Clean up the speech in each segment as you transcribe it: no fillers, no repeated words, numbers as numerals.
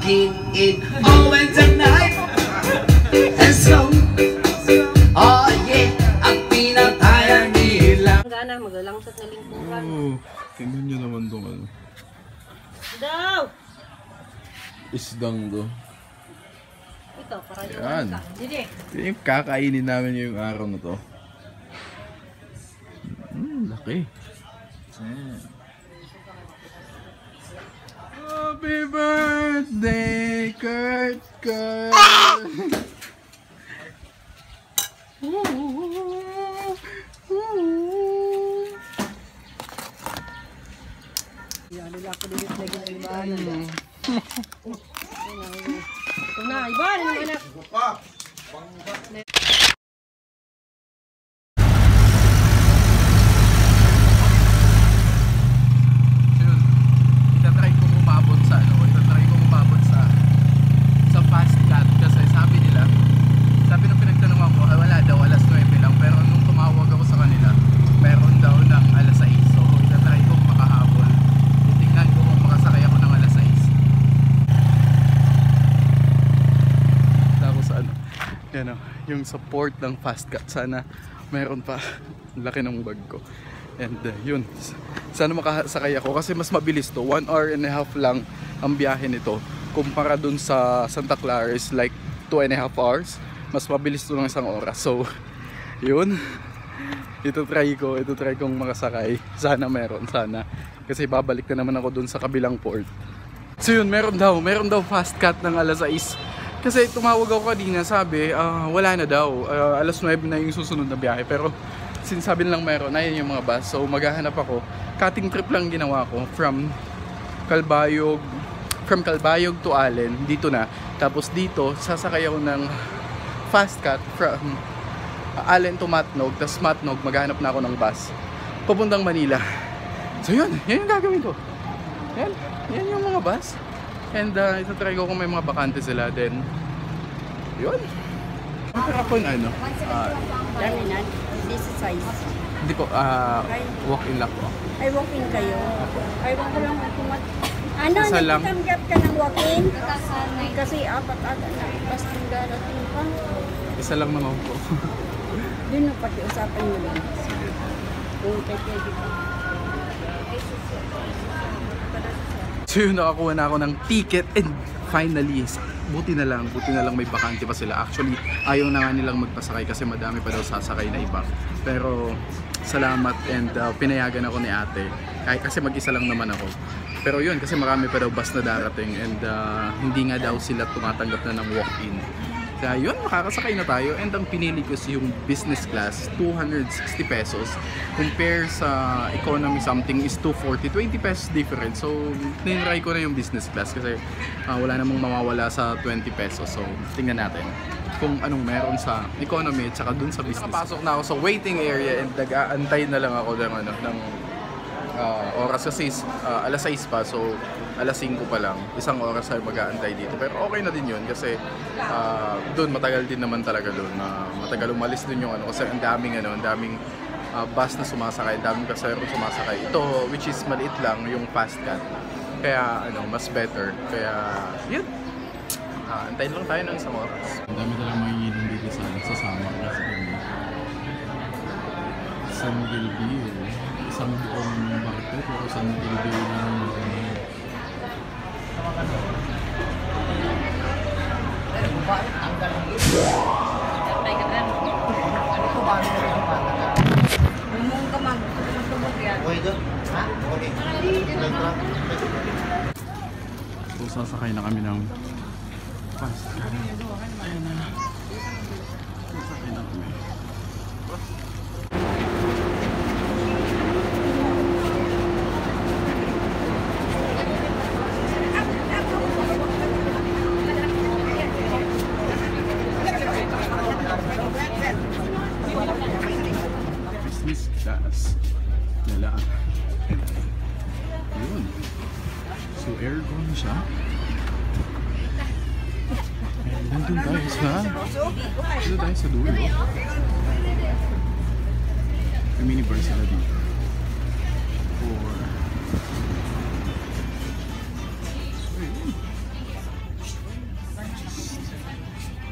keep it going tonight. Let's go. Oh yeah, ang pinataya nila. Gana, magalangsat na lingkungan. Tingnan nyo naman itong ano. Daw! Isdang do. Ito, para yung Yan. Didi. Yung kakainin namin yung araw na to. Laki. Happy birthday, Kurt Kurt! Yan, nila ako dito lagi ng ibahan. Ito na, ibahan ng anak. Itatry kong umabot sa fast cut kasi sabi ng pinagtanong ako, wala daw, alas 9 lang, pero nung tumawag ako sa kanila, meron daw ng alas 6, so itatry kong makahabol. Titingnan ko kung makasakay ako ng alas 6. Tapos ano, yan o, yung support ng fast cut, sana meron pa. Laki ng bag ko. And yun, sana makasakay ako kasi mas mabilis to. 1 hour and a half lang ang biyahe nito kumpara dun sa Santa Clara is like 2.5 hours. Mas mabilis to ng 1 oras. So yun, ito try kong makasakay. Sana meron, sana, kasi babalik na naman ako dun sa kabilang port. So yun, meron daw fast cut ng alas 6. Kasi tumawag ako kanina, sabi wala na daw, alas 9 na yung susunod na biyahe. Pero sinasabi nilang meron, ayun yung mga bus. So maghahanap ako. Cutting trip lang ginawa ko from Calbayog to Allen, dito na. Tapos dito, sasakay ako ng fast cut from Allen to Matnog. Tapos Matnog, maghahanap na ako ng bus papuntang Manila. So yun yung gagawin ko. Yan yung mga bus. And itatry ko kung may mga bakante sila. Then, yun. Pero ako ano? Laminan, this is size. Hindi po, walk-in lang po. Ay, walk-in kayo. Ay, wag ko lang kumat. Ano, Isa lang. nagtanggap ka ng walk-in? Kasi apat ata na. Basta darating pa. Isa lang naman po. Yun na pati usapan mo lang. Kung pwede pa. So yun, nakakuha na ako ng ticket and finally, buti na lang may bakante pa sila. Actually, ayaw na nga nilang magpasakay kasi madami pa daw sasakay na iba. Pero salamat and pinayagan ako ni ate. Kahit kasi mag-isa lang naman ako. Pero yun, kasi marami pa daw bus na darating and hindi nga daw sila tumatanggap na ng walk-in. Kaya yun, makakasakay na tayo. And ang pinili ko yung business class, 260 pesos. Compare sa economy something is 240, 20 pesos difference. So, ninry ko na yung business class kasi wala namang mawawala sa 20 pesos. So, tingnan natin kung anong meron sa economy at saka dun sa business. Nakapasok na ako sa waiting area and nag-aantay na lang ako ng oras kasi alas 6 pa, so alas 5 pa lang, 1 oras ay mag-aantay dito. Pero okay na din yun kasi doon matagal din naman talaga doon. Matagal umalis din yung ano kasi ang daming bus na sumasakay, daming pasahero sumasakay. Ito which is maliit lang yung fast cut. Kaya mas better. Kaya yun. Antayin lang tayo ng 1 oras. Ang dami talagang manginginom dito sa Samar kasi San Gilbio. Isang buong market pero San Gilbio lang. So sasakay na kami ng fast car. Ayun na. Sasakay na kami. Business class nila. Yun. So aircon siya. And nandun tayo sa dulo. May minibar sila dito.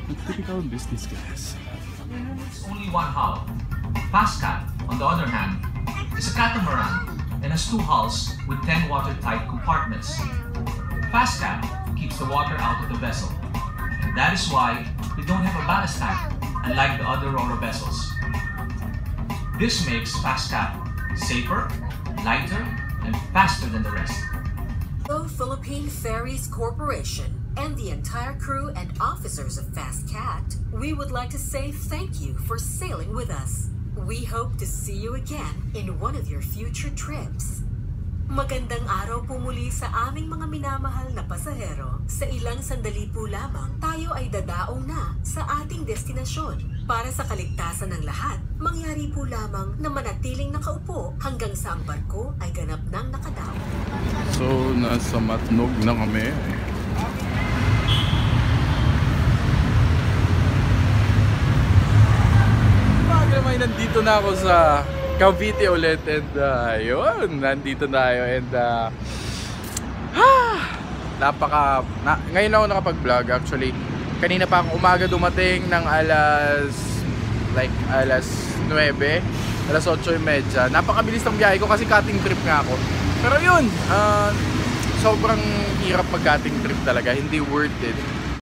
Typical business class. It's only one hull. Fastcat, on the other hand, is a catamaran and has 2 hulls with 10 watertight compartments. Fastcat keeps the water out of the vessel, and that is why they don't have a ballast tank, unlike the other Ro-Ro vessels. This makes Fastcat safer, lighter, and faster than the rest. So Philippine Ferries Corporation and the entire crew and officers of Fastcat, we would like to say thank you for sailing with us. We hope to see you again in one of your future trips. Magandang araw po muli sa aming mga minamahal na pasahero. Sa ilang sandali po lamang, tayo ay dadaong na sa ating destinasyon. Para sa kaligtasan ng lahat, mangyari po lamang na manatiling nakaupo hanggang sa ang barko ay ganap ng nakadaw. So, nasa Matnog na kami. May nandito na ako sa Cavite ulit and yun, nandito tayo and ngayon ako nakapag-vlog actually. Kanina pa ako umaga dumating ng alas 9, alas 8:30. Napakabilis ng biyahe ko kasi cutting trip nga ako. Pero yun, sobrang hirap mag-cutting trip talaga, hindi worth it.